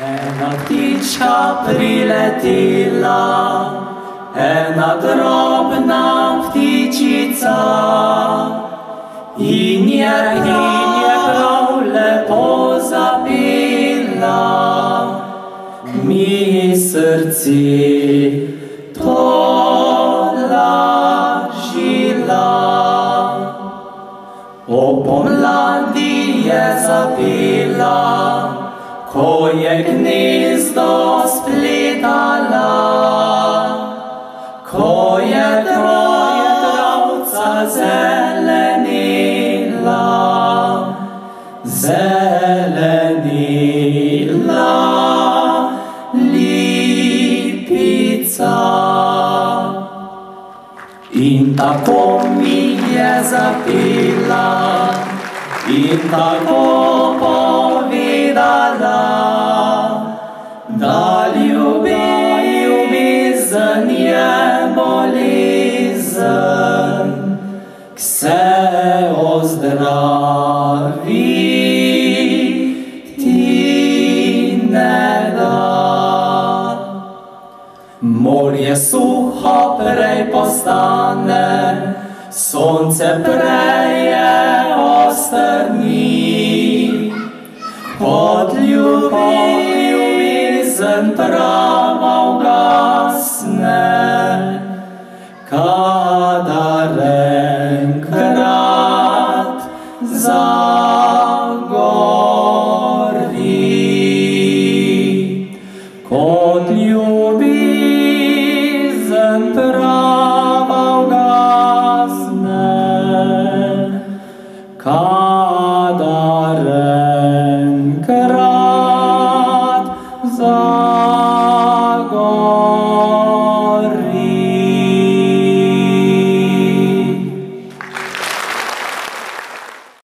Ena ptička priletela, ena drobna ptičica, in je prav lepo zapela, mi srci tolažila. O pomladi je zapela, ko je gnezdo spletala, ko je travca zelenila, lipica. In tako mi je zapela, in tako povedala, da ljubezen je bolezen, k se ozdraviti ne da. Morje suho prej postane, sonce preje ostrni, pod ljubezen trava ugasne, kadar enkrat zagori. Kot ljubezen trava ugasne, kadar enkrat zagori.